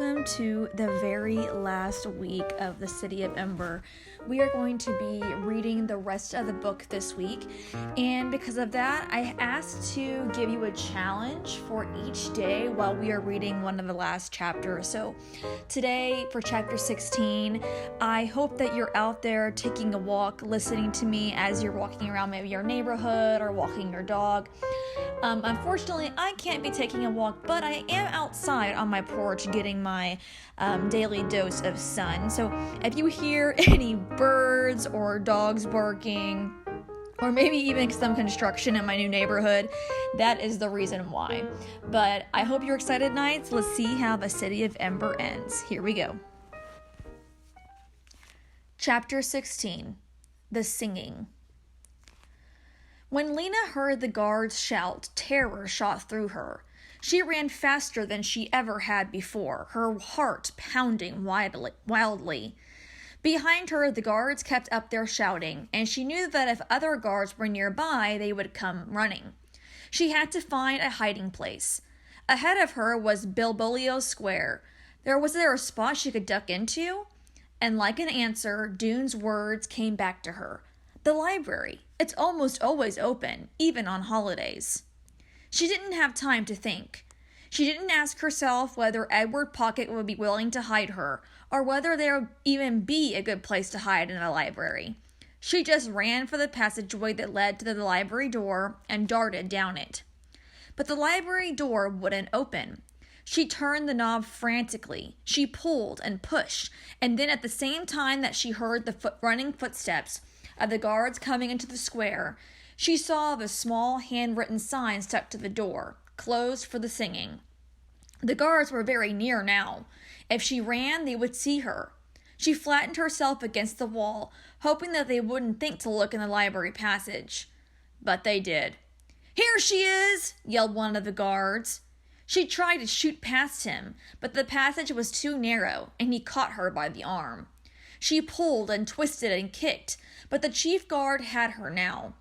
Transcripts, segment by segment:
welcome to the very last week of the City of Ember. We are going to be reading the rest of the book this week, and because of that, I asked to give you a challenge for each day while we are reading one of the last chapters. So today, for chapter 16, I hope that you're out there taking a walk, listening to me as you're walking around maybe your neighborhood or walking your dog. Unfortunately, I can't be taking a walk, but I am outside on my porch getting my daily dose of sun. So if you hear any birds or dogs barking, or maybe even some construction in my new neighborhood, that is the reason why. But I hope you're excited, Knights. Let's see how the City of Ember ends. Here we go. Chapter 16, The Singing. When Lena heard the guards shout, terror shot through her. She ran faster than she ever had before, her heart pounding wildly. Behind her, the guards kept up their shouting, and she knew that if other guards were nearby, they would come running. She had to find a hiding place. Ahead of her was Bilbolio Square. Was there a spot she could duck into? And like an answer, Dune's words came back to her. The library. It's almost always open, even on holidays. She didn't have time to think. She didn't ask herself whether Edward Pocket would be willing to hide her, or whether there would even be a good place to hide in a library. She just ran for the passageway that led to the library door and darted down it. But the library door wouldn't open. She turned the knob frantically. She pulled and pushed, and then at the same time that she heard the running footsteps of the guards coming into the square, she saw the small handwritten sign stuck to the door, closed for the singing. The guards were very near now. If she ran, they would see her. She flattened herself against the wall, hoping that they wouldn't think to look in the library passage. But they did. "Here she is!" yelled one of the guards. She tried to shoot past him, but the passage was too narrow, and he caught her by the arm. She pulled and twisted and kicked, but the chief guard had her now.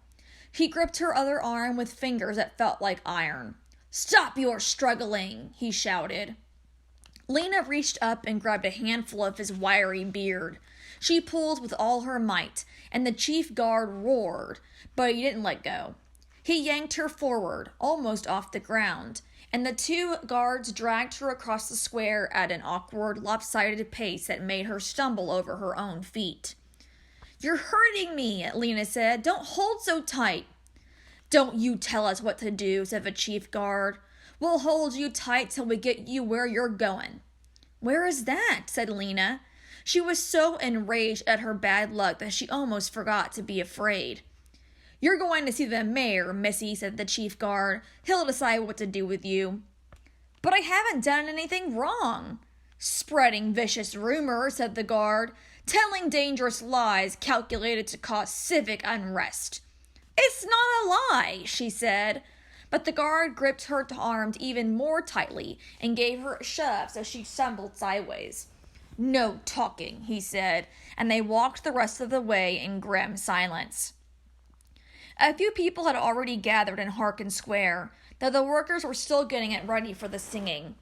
He gripped her other arm with fingers that felt like iron. "Stop your struggling!" he shouted. Lena reached up and grabbed a handful of his wiry beard. She pulled with all her might, and the chief guard roared, but he didn't let go. He yanked her forward, almost off the ground, and the two guards dragged her across the square at an awkward, lopsided pace that made her stumble over her own feet. "You're hurting me," Lena said. "Don't hold so tight." "Don't you tell us what to do," said the chief guard. "We'll hold you tight till we get you where you're going." "Where is that?" said Lena. She was so enraged at her bad luck that she almost forgot to be afraid. "You're going to see the mayor, missy," said the chief guard. "He'll decide what to do with you." "But I haven't done anything wrong." "Spreading vicious rumors," said the guard. "Telling dangerous lies calculated to cause civic unrest." "It's not a lie," she said. But the guard gripped her arm even more tightly and gave her a shove so she stumbled sideways. "No talking," he said, and they walked the rest of the way in grim silence. A few people had already gathered in Harkin Square, though the workers were still getting it ready for the singing.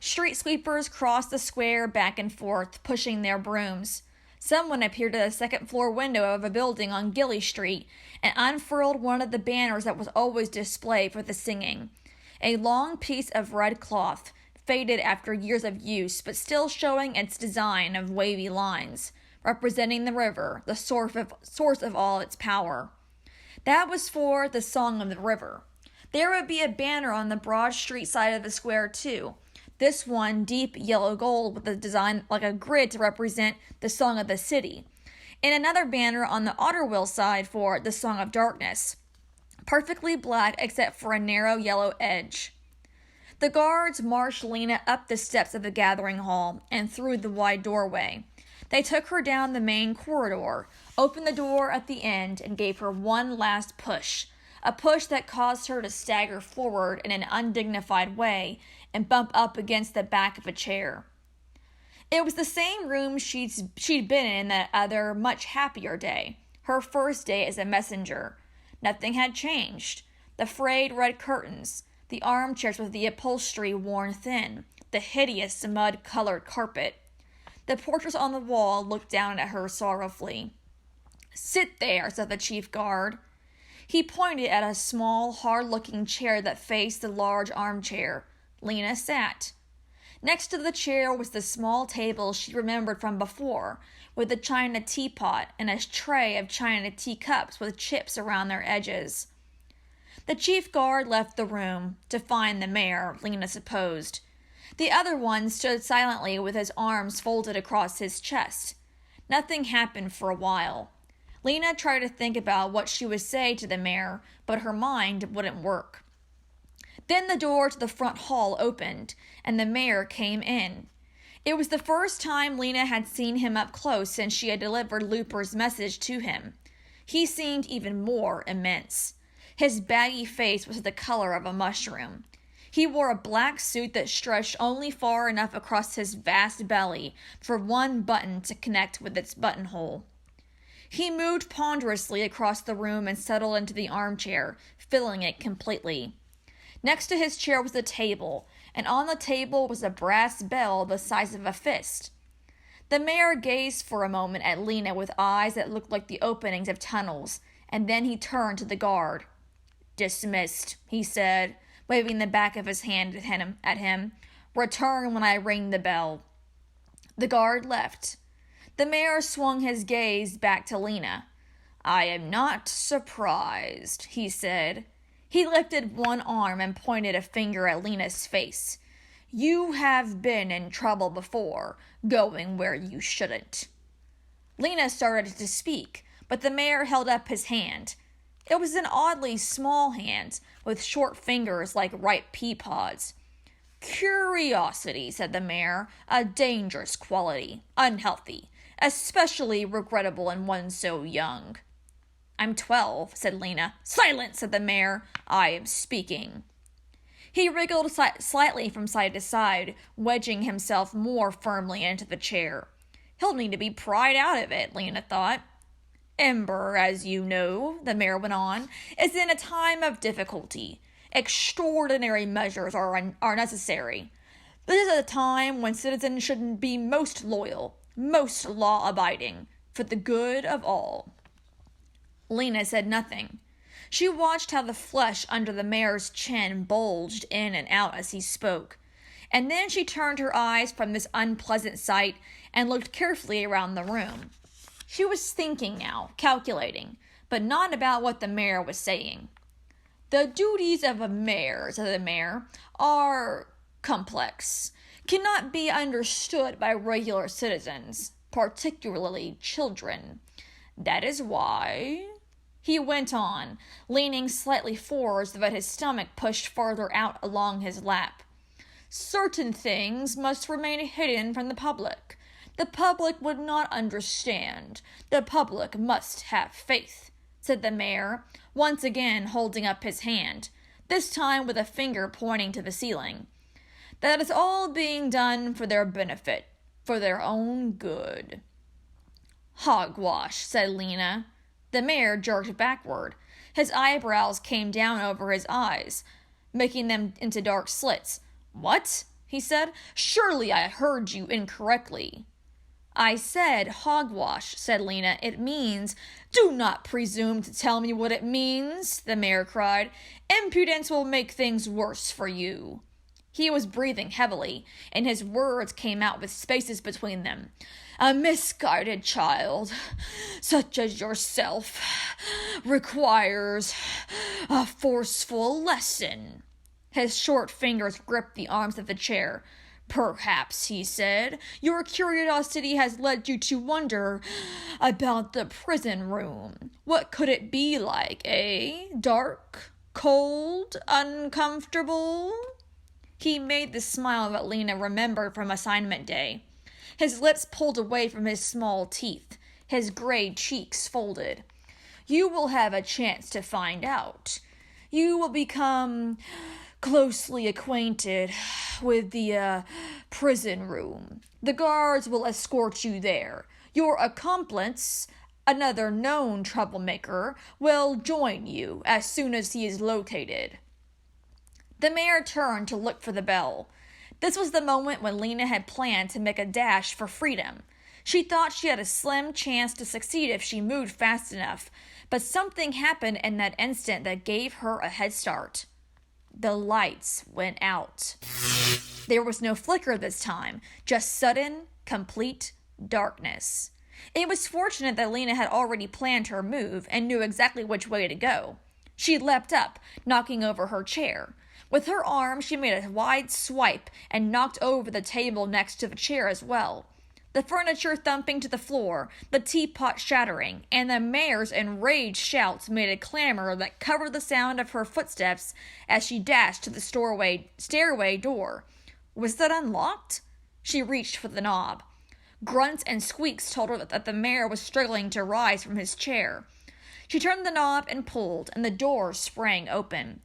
Street sweepers crossed the square back and forth, pushing their brooms. Someone appeared at the second-floor window of a building on Gilly Street and unfurled one of the banners that was always displayed for the singing. A long piece of red cloth, faded after years of use, but still showing its design of wavy lines, representing the river, the source of all its power. That was for the Song of the River. There would be a banner on the Broad Street side of the square, too. This one deep yellow gold with a design like a grid to represent the Song of the City. And another banner on the Otterwell side for the Song of Darkness. Perfectly black except for a narrow yellow edge. The guards marched Lena up the steps of the gathering hall and through the wide doorway. They took her down the main corridor, opened the door at the end, and gave her one last push. A push that caused her to stagger forward in an undignified way and bump up against the back of a chair. It was the same room she'd been in that other, much happier day, her first day as a messenger. Nothing had changed. The frayed red curtains, the armchairs with the upholstery worn thin, the hideous mud-colored carpet. The portraits on the wall looked down at her sorrowfully. "Sit there," said the chief guard. He pointed at a small, hard-looking chair that faced the large armchair. Lena sat. Next to the chair was the small table she remembered from before, with a china teapot and a tray of china teacups with chips around their edges. The chief guard left the room, to find the mayor, Lena supposed. The other one stood silently with his arms folded across his chest. Nothing happened for a while. Lena tried to think about what she would say to the mayor, but her mind wouldn't work. Then the door to the front hall opened, and the mayor came in. It was the first time Lena had seen him up close since she had delivered Looper's message to him. He seemed even more immense. His baggy face was the color of a mushroom. He wore a black suit that stretched only far enough across his vast belly for one button to connect with its buttonhole. He moved ponderously across the room and settled into the armchair, filling it completely. Next to his chair was a table, and on the table was a brass bell the size of a fist. The mayor gazed for a moment at Lena with eyes that looked like the openings of tunnels, and then he turned to the guard. "Dismissed," he said, waving the back of his hand at him. "Return when I ring the bell." The guard left. The mayor swung his gaze back to Lena. "I am not surprised," he said. He lifted one arm and pointed a finger at Lena's face. "You have been in trouble before, going where you shouldn't." Lena started to speak, but the mayor held up his hand. It was an oddly small hand, with short fingers like ripe pea pods. "Curiosity," said the mayor, "a dangerous quality, unhealthy, especially regrettable in one so young." "I'm 12, said Lena. "Silence," said the mayor. "I am speaking." He wriggled slightly from side to side, wedging himself more firmly into the chair. He'll need to be pried out of it, Lena thought. "EMBER, as you know," the mayor went on, "is in a time of difficulty. Extraordinary measures are necessary. This is a time when citizens should be most loyal, most law-abiding, for the good of all." Lena said nothing. She watched how the flesh under the mayor's chin bulged in and out as he spoke, and then she turned her eyes from this unpleasant sight and looked carefully around the room. She was thinking now, calculating, but not about what the mayor was saying. "The duties of a mayor," said the mayor, "are complex, cannot be understood by regular citizens, particularly children. That is why," he went on, leaning slightly forward so that his stomach pushed farther out along his lap, "certain things must remain hidden from the public. The public would not understand. The public must have faith," said the mayor, once again holding up his hand, this time with a finger pointing to the ceiling. "That is all being done for their benefit, for their own good." "Hogwash," said Lena. The mayor jerked backward. His eyebrows came down over his eyes, making them into dark slits. "What?" he said. "Surely I heard you incorrectly." "I said hogwash," said Lena. "It means—" "Do not presume to tell me what it means," the mayor cried. "Impudence will make things worse for you." He was breathing heavily, and his words came out with spaces between them. "A misguided child, such as yourself, requires a forceful lesson." His short fingers gripped the arms of the chair. "Perhaps," he said, "your curiosity has led you to wonder about the prison room. What could it be like, eh? Dark, cold, uncomfortable?" He made the smile that Lena remembered from assignment day. His lips pulled away from his small teeth, his gray cheeks folded. "You will have a chance to find out. You will become closely acquainted with the prison room. The guards will escort you there. Your accomplice, another known troublemaker, will join you as soon as he is located." The mayor turned to look for the bell. This was the moment when Lena had planned to make a dash for freedom. She thought she had a slim chance to succeed if she moved fast enough, but something happened in that instant that gave her a head start. The lights went out. There was no flicker this time, just sudden, complete darkness. It was fortunate that Lena had already planned her move and knew exactly which way to go. She leapt up, knocking over her chair. With her arm, she made a wide swipe and knocked over the table next to the chair as well. The furniture thumping to the floor, the teapot shattering, and the mayor's enraged shouts made a clamor that covered the sound of her footsteps as she dashed to the stairway door. Was that unlocked? She reached for the knob. Grunts and squeaks told her that the mayor was struggling to rise from his chair. She turned the knob and pulled, and the door sprang open.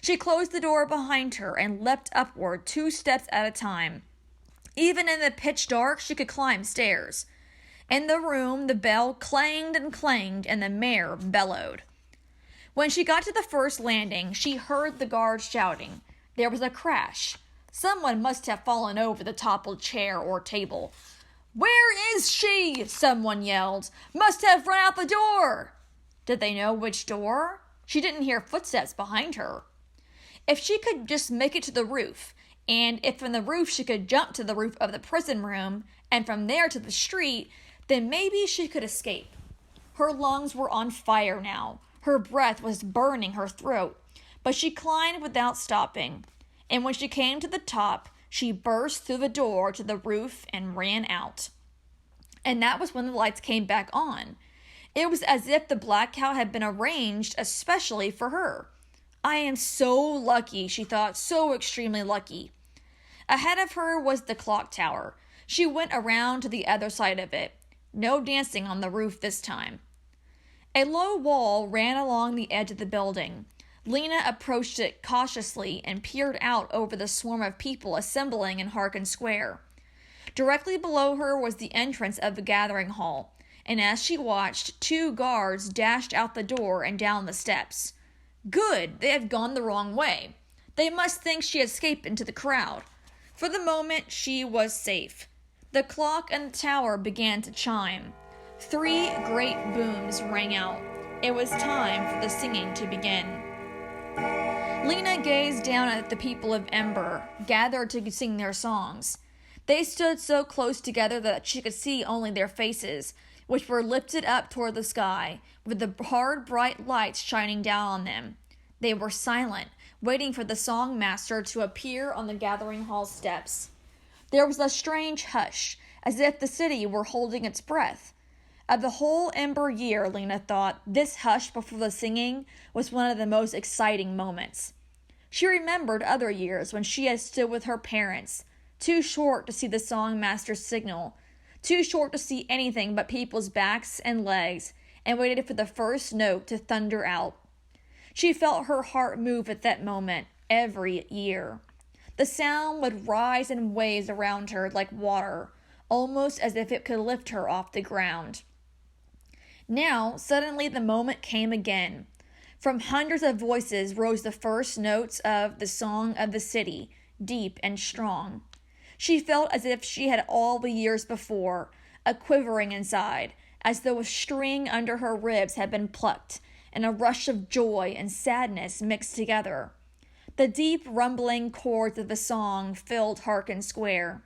She closed the door behind her and leapt upward 2 steps at a time. Even in the pitch dark, she could climb stairs. In the room, the bell clanged, and the mayor bellowed. When she got to the first landing, she heard the guards shouting. There was a crash. Someone must have fallen over the toppled chair or table. "Where is she?" someone yelled. "Must have run out the door." Did they know which door? She didn't hear footsteps behind her. If she could just make it to the roof, and if from the roof she could jump to the roof of the prison room, and from there to the street, then maybe she could escape. Her lungs were on fire now. Her breath was burning her throat, but she climbed without stopping. And when she came to the top, she burst through the door to the roof and ran out. And that was when the lights came back on. It was as if the blackout had been arranged especially for her. I am so lucky, she thought, so extremely lucky. Ahead of her was the clock tower. She went around to the other side of it. No dancing on the roof this time. A low wall ran along the edge of the building. Lena approached it cautiously and peered out over the swarm of people assembling in Harkin Square. Directly below her was the entrance of the gathering hall, and as she watched, 2 guards dashed out the door and down the steps. Good, they had gone the wrong way. They must think she escaped into the crowd. For the moment, she was safe. The clock in the tower began to chime. 3 great booms rang out. It was time for the singing to begin. Lena gazed down at the people of EMBER, gathered to sing their songs. They stood so close together that she could see only their faces, which were lifted up toward the sky, with the hard, bright lights shining down on them. They were silent, waiting for the song master to appear on the gathering hall steps. There was a strange hush, as if the city were holding its breath. Of the whole EMBER year, Lena thought, this hush before the singing was one of the most exciting moments. She remembered other years when she had stood with her parents, too short to see the song master's signal, too short to see anything but people's backs and legs, and waited for the first note to thunder out. She felt her heart move at that moment every year. The sound would rise in waves around her like water, almost as if it could lift her off the ground. Now, suddenly the moment came again. From hundreds of voices rose the first notes of the song of the city, deep and strong. She felt as if she had all the years before, a quivering inside, as though a string under her ribs had been plucked, and a rush of joy and sadness mixed together. The deep, rumbling chords of the song filled Harkin Square.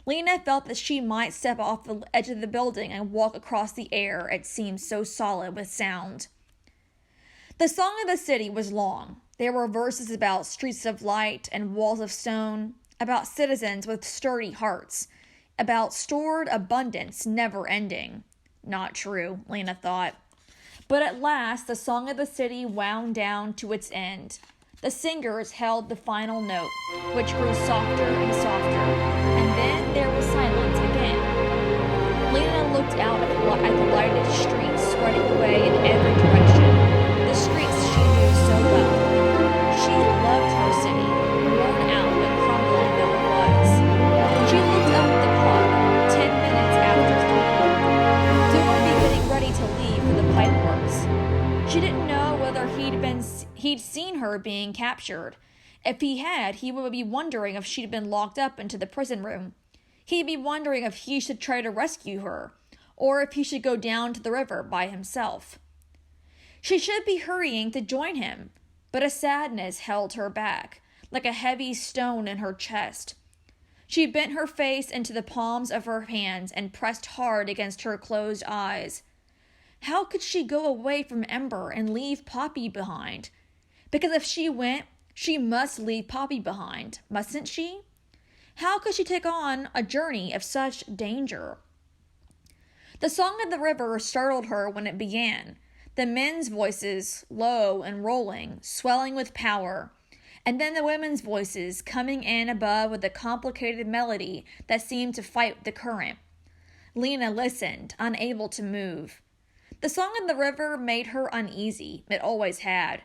Lena felt that she might step off the edge of the building and walk across the air, it seemed so solid with sound. The song of the city was long. There were verses about streets of light and walls of stone, about citizens with sturdy hearts, about stored abundance never ending. Not true, Lena thought. But at last the song of the city wound down to its end. The singers held the final note, which grew softer and softer, and then there was silence again. Lena looked out at the lighted streets spreading away in every direction, the streets she knew so well. She loved her city, worn out and crumbling though it was. She looked up at the clock, 10 minutes after 3. They would be getting ready to leave for the pipeworks. She didn't know whether he'd seen her being captured, If he had, he would be wondering if she'd been locked up into the prison room. He'd be wondering if he should try to rescue her, or if he should go down to the river by himself. She should be hurrying to join him, but a sadness held her back, like a heavy stone in her chest. She bent her face into the palms of her hands and pressed hard against her closed eyes. How could she go away from Ember and leave Poppy behind? Because if she went, she must leave Poppy behind, mustn't she? How could she take on a journey of such danger? The song of the river startled her when it began, the men's voices, low and rolling, swelling with power, and then the women's voices coming in above with a complicated melody that seemed to fight the current. Lena listened, unable to move. The song of the river made her uneasy. It always had.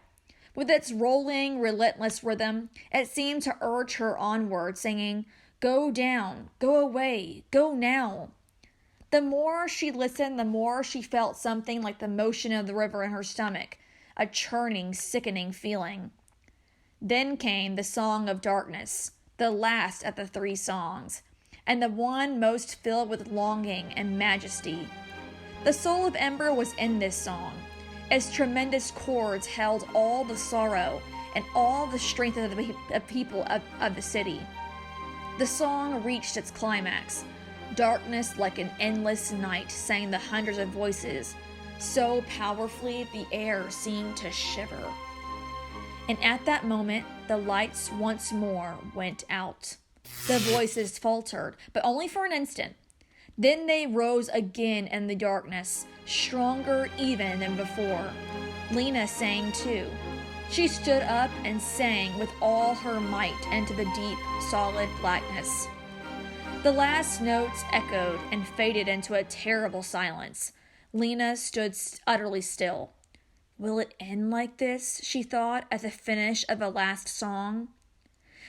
With its rolling, relentless rhythm, it seemed to urge her onward, singing, "Go down, go away, go now." The more she listened, the more she felt something like the motion of the river in her stomach, a churning, sickening feeling. Then came the Song of Darkness, the last of the 3 songs, and the one most filled with longing and majesty. The soul of Ember was in this song. Its tremendous chords held all the sorrow and all the strength of the people of the city. The song reached its climax. Darkness like an endless night, sang the hundreds of voices. So powerfully the air seemed to shiver. And at that moment, the lights once more went out. The voices faltered, but only for an instant. Then they rose again in the darkness, stronger even than before. Lena sang too. She stood up and sang with all her might into the deep, solid blackness. The last notes echoed and faded into a terrible silence. Lena stood utterly still. Will it end like this? She thought at the finish of the last song.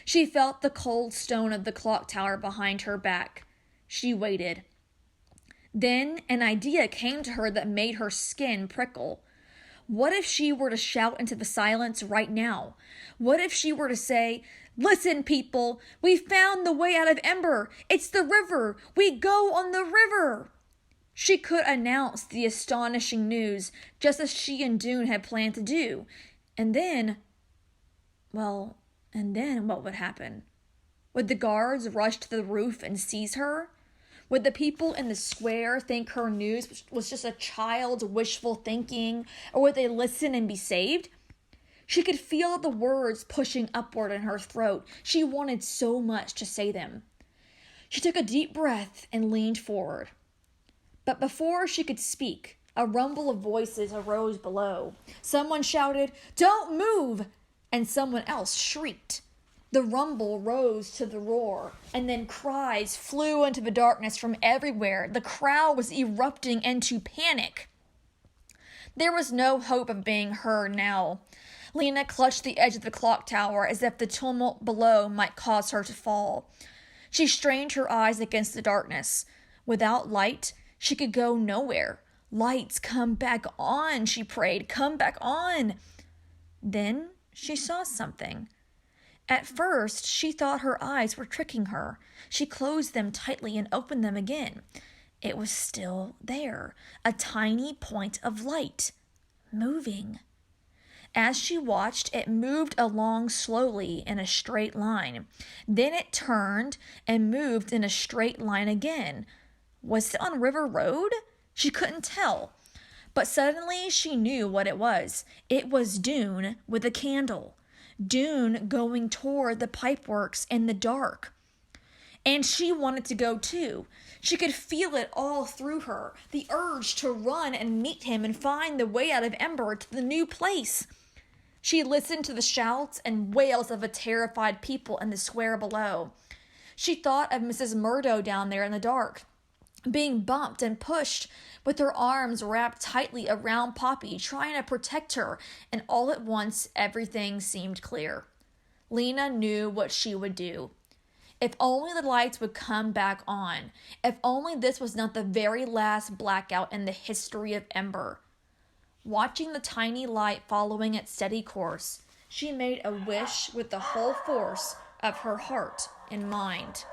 She felt the cold stone of the clock tower behind her back. She waited. Then an idea came to her that made her skin prickle. What if she were to shout into the silence right now? What if she were to say, "Listen, people, we found the way out of Ember. It's the river. We go on the river." She could announce the astonishing news, just as she and Dune had planned to do. And then what would happen? Would the guards rush to the roof and seize her? Would the people in the square think her news was just a child's wishful thinking, or would they listen and be saved? She could feel the words pushing upward in her throat. She wanted so much to say them. She took a deep breath and leaned forward. But before she could speak, a rumble of voices arose below. Someone shouted, "Don't move!" and someone else shrieked. The rumble rose to the roar, and then cries flew into the darkness from everywhere. The crowd was erupting into panic. There was no hope of being heard now. Lena clutched the edge of the clock tower as if the tumult below might cause her to fall. She strained her eyes against the darkness. Without light, she could go nowhere. "Lights, come back on," she prayed. "Come back on." Then she saw something. At first, she thought her eyes were tricking her. She closed them tightly and opened them again. It was still there, a tiny point of light, moving. As she watched, it moved along slowly in a straight line. Then it turned and moved in a straight line again. Was it on River Road? She couldn't tell. But suddenly she knew what it was. It was Dune with a candle. Dune going toward the pipeworks in the dark. And she wanted to go too. She could feel it all through her, the urge to run and meet him and find the way out of Ember to the new place. She listened to the shouts and wails of the terrified people in the square below. She thought of Mrs. Murdo down there in the dark, being bumped and pushed with her arms wrapped tightly around Poppy, trying to protect her, and all at once everything seemed clear. Lena knew what she would do. If only the lights would come back on. If only this was not the very last blackout in the history of Ember. Watching the tiny light following its steady course, She made a wish with the whole force of her heart and mind.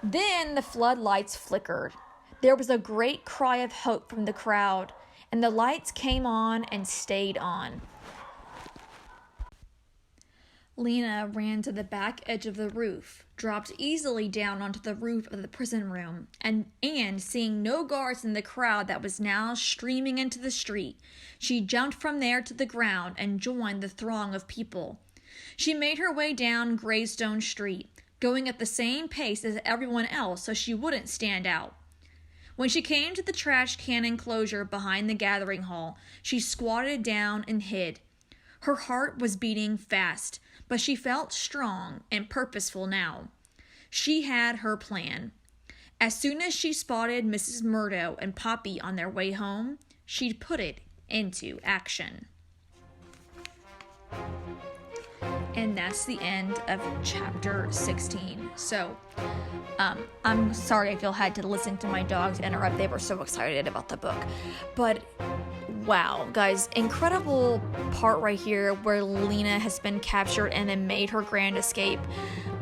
Then the floodlights flickered. There was a great cry of hope from the crowd, and the lights came on and stayed on. Lena ran to the back edge of the roof, dropped easily down onto the roof of the prison room, and seeing no guards in the crowd that was now streaming into the street, she jumped from there to the ground and joined the throng of people. She made her way down Greystone Street, going at the same pace as everyone else so she wouldn't stand out. When she came to the trash can enclosure behind the gathering hall, she squatted down and hid. Her heart was beating fast, but she felt strong and purposeful now. She had her plan. As soon as she spotted Mrs. Murdo and Poppy on their way home, she'd put it into action. And that's the end of chapter 16. So, I'm sorry if y'all had to listen to my dogs interrupt. They were so excited about the book. But, wow, guys, incredible part right here where Lena has been captured and then made her grand escape.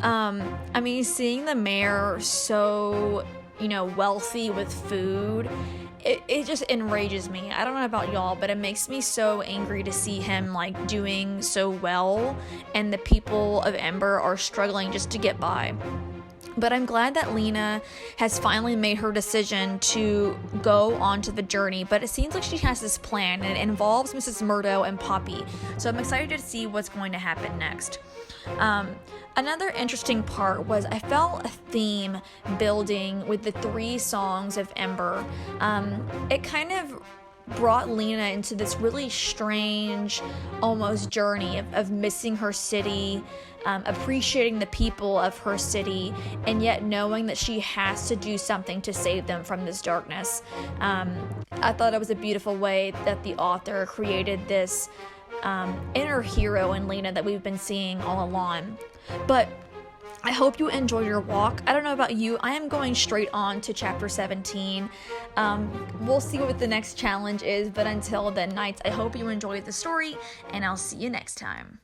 I mean, seeing the mayor so, wealthy with food, it just enrages me. I don't know about y'all, but it makes me so angry to see him doing so well and the people of Ember are struggling just to get by. But I'm glad that Lena has finally made her decision to go onto the journey, but it seems like she has this plan and it involves Mrs. Murdo and Poppy. So I'm excited to see what's going to happen next. Another interesting part was I felt a theme building with the 3 songs of Ember. It kind of brought Lena into this really strange, almost journey of missing her city, appreciating the people of her city, and yet knowing that she has to do something to save them from this darkness. I thought it was a beautiful way that the author created this inner hero in Lena that we've been seeing all along. But I hope you enjoyed your walk. I don't know about you. I am going straight on to chapter 17. We'll see what the next challenge is, but until then, Knights, I hope you enjoyed the story, and I'll see you next time.